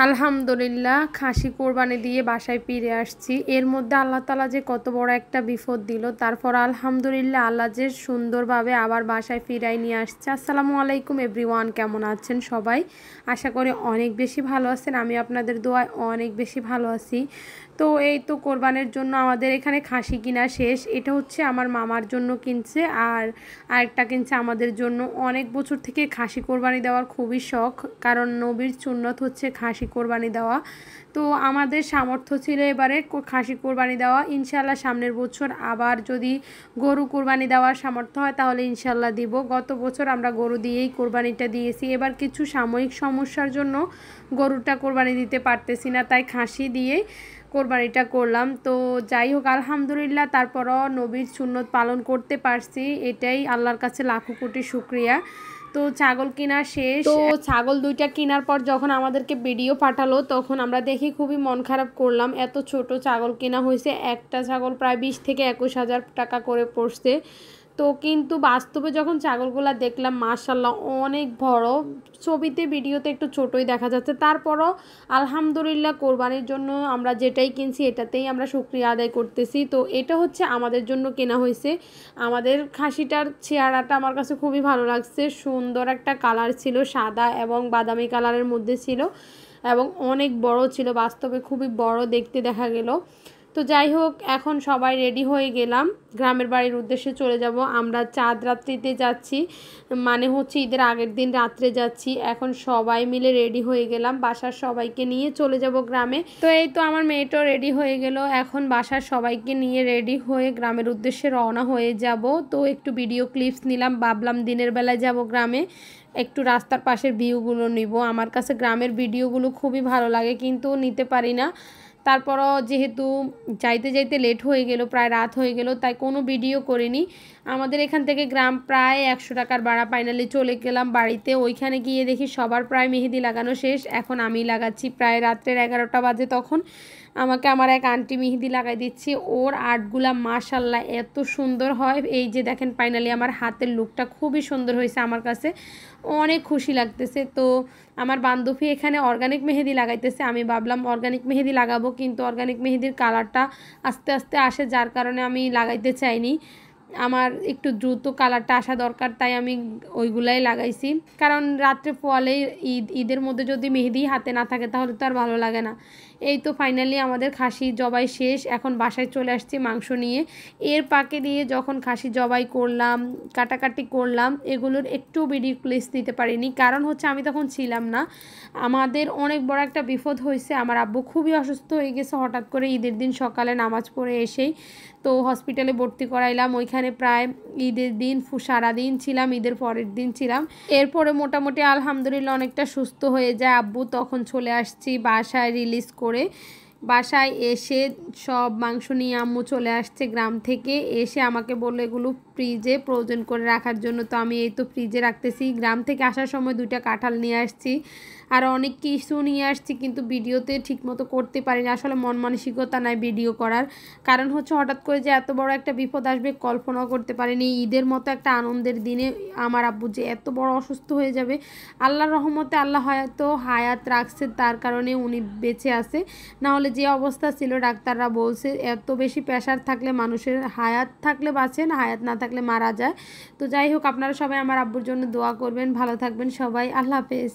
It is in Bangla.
আলহামদুলিল্লাহ খাসি কোরবানি দিয়ে বাসায় ফিরে আসছি। এর মধ্যে আল্লাহ তাআলা যে কত বড় একটা বিপদ দিল, তারপর আলহামদুলিল্লাহ আল্লাহ যে সুন্দরভাবে আবার বাসায় ফিরাই নিয়ে আসছে। আসসালামু আলাইকুম এভরিওয়ান, কেমন আছেন সবাই? আশা করি অনেক বেশি ভালো আছেন। আমি আপনাদের দোয়ায় অনেক বেশি ভালো আছি। তো এই তো কোরবানের জন্য আমাদের এখানে খাসি কিনা শেষ। এটা হচ্ছে আমার মামার জন্য কিনছে, আর আরেকটা কিনছে আমাদের জন্য। অনেক বছর থেকে খাসি কোরবানি দেওয়ার খুবই শখ, কারণ নবীর সুন্নত হচ্ছে খাসি কোরবানি দেওয়া। তো আমাদের সামর্থ্য ছিল এবারে খাসি কোরবানি দেওয়া। ইনশাল্লাহ সামনের বছর আবার যদি গরু কোরবানি দেওয়ার সামর্থ্য হয় তাহলে ইনশাল্লাহ দিব। গত বছর আমরা গরু দিয়েই কোরবানিটা দিয়েছি। এবার কিছু সাময়িক সমস্যার জন্য গরুটা কোরবানি দিতে পারতেছি না, তাই খাসি দিয়ে কোরবানিটা করলাম। তো যাই হোক আলহামদুলিল্লাহ, তারপরও নবীর সুন্নত পালন করতে পারছি, এটাই আল্লাহর কাছে লাখো কোটি শুকরিয়া। তো ছাগল কেনা শেষ। তো ছাগল দুইটা কেনার পর যখন আমাদেরকে ভিডিও পাঠালো তখন আমরা দেখে খুবই মন খারাপ করলাম। এত ছোট ছাগল কেনা হয়েছে, একটা ছাগল প্রায় 20 থেকে 21 হাজার টাকা করে পড়ছে। তো কিন্তু বাস্তবে যখন ছাগলগুলো দেখলাম মাশাল্লাহ অনেক বড়। ছবিতে ভিডিওতে একটু ছোটই দেখা যাচ্ছে, তারপরও আলহামদুলিল্লাহ কোরবানির জন্য আমরা যেটাই কিনছি এটাতেই আমরা শুকরিয়া আদায় করতেছি। তো এটা হচ্ছে আমাদের জন্য কেনা হয়েছে। আমাদের খাসিটার চেহারাটা আমার কাছে খুবই ভালো লাগছে। সুন্দর একটা কালার ছিল, সাদা এবং বাদামি কালারের মধ্যে ছিল এবং অনেক বড় ছিল, বাস্তবে খুবই বড় দেখতে দেখা গেল। তো যাই হোক এখন সবাই রেডি হয়ে গেলাম, গ্রামের বাড়ির উদ্দেশ্যে চলে যাব। আমরা চাঁদ রাত্রিতে যাচ্ছি, মানে হচ্ছে ঈদের আগের দিন রাত্রে যাচ্ছি। এখন সবাই মিলে রেডি হয়ে গেলাম, বাসার সবাইকে নিয়ে চলে যাব গ্রামে। তো এই তো আমার মেয়েটাও রেডি হয়ে গেল, এখন বাসার সবাইকে নিয়ে রেডি হয়ে গ্রামের উদ্দেশ্যে রওনা হয়ে যাব। তো একটু ভিডিও ক্লিপস নিলাম, ভাবলাম দিনের বেলায় যাব গ্রামে, একটু রাস্তার পাশের ভিউগুলো নিব। আমার কাছে গ্রামের ভিডিওগুলো খুবই ভালো লাগে, কিন্তু নিতে পারি না। তারপরও যেহেতু যাইতে যাইতে লেট হয়ে গেল, প্রায় রাত হয়ে গেল, তাই কোনো ভিডিও করিনি। আমাদের এখান থেকে গ্রাম প্রায় 100 টাকার ভাড়া। ফাইনালি চলে গেলাম বাড়িতে। ওইখানে গিয়ে দেখি সবার প্রায় মেহেদি লাগানো শেষ, এখন আমি লাগাচ্ছি। প্রায় রাত্রের 11টা বাজে, তখন আমাকে আমার এক আন্টি মেহেদি লাগাই দিচ্ছি। ওর আর্টগুলা মাশাল্লাহ এত সুন্দর হয়। এই যে দেখেন ফাইনালি আমার হাতের লুকটা খুবই সুন্দর হয়েছে, আমার কাছে অনেক খুশি লাগতেছে। তো আমার বান্ধবী এখানে অর্গানিক মেহেদি লাগাইতেছে, আমি ভাবলাম অর্গানিক মেহেদি লাগাবো, কিন্তু অর্গানিক মেহেদির কালারটা আস্তে আস্তে আসে, যার কারণে আমি লাগাইতে চাইনি। আমার একটু দ্রুত কালারটা আসা দরকার, তাই আমি ওইগুলাই লাগাইছি। কারণ রাত্রে পোয়ালেই ঈদের মধ্যে যদি মেহেদি হাতে না থাকে তাহলে তো আর ভালো লাগে না। এই তো ফাইনালি আমাদের খাসি জবাই শেষ, এখন বাসায় চলে আসছি মাংস নিয়ে। এর পাকে দিয়ে যখন খাসি জবাই করলাম, কাটাকাটি করলাম, এগুলোর একটু ভিডিও ক্লিপস দিতে পারিনি, কারণ হচ্ছে আমি তখন ছিলাম না। আমাদের অনেক বড় একটা বিপদ হয়েছে, আমার আব্বু খুবই অসুস্থ হয়ে গেছে হঠাৎ করে ঈদের দিন সকালে নামাজ পড়ে এসেই। তো হসপিটালে ভর্তি করাইলাম, ওইখানে প্রায় ঈদের দিন সারাদিন ছিলাম, ঈদের পরের দিন ছিলাম। এরপরে মোটামুটি আলহামদুলিল্লাহ অনেকটা সুস্থ হয়ে যায় আব্বু, তখন চলে আসছি বাসায় রিলিজ করে। বাসায় এসে সব মাংস নিয়ে আম্মু চলে আসছে গ্রাম থেকে, এসে আমাকে বললো এগুলো ফ্রিজে ফ্রোজেন করে রাখার জন্য। তো আমি এই তো ফ্রিজে রাখতেছি। গ্রাম থেকে আসার সময় 2টা কাঁঠাল নিয়ে আসছি, আর অনেক কিছু নিয়ে আসছি, কিন্তু ভিডিওতে ঠিকমতো করতে পারি না। আসলে মন মানসিকতা নাই ভিডিও করার, কারণ হচ্ছে হঠাৎ করে যে এত বড় একটা বিপদ আসবে কল্পনাও করতে পারিনি। ঈদের মতো একটা আনন্দের দিনে আমার আব্বু যে এত বড় অসুস্থ হয়ে যাবে, আল্লাহর রহমতে আল্লাহ হয়তো হায়াত রাখছে, তার কারণে উনি বেঁচে আছে। নাহলে যে অবস্থা ছিল ডাক্তাররা বলছে এত বেশি প্রেশার থাকলে মানুষের হায়াত থাকলে বাঁচে না, হায়াত না থাকলে মারা যায়। তো যাই হোক আপনারা সবাই আমার আব্বুর জন্য দোয়া করবেন, ভালো থাকবেন সবাই, আল্লাহ হাফেজ।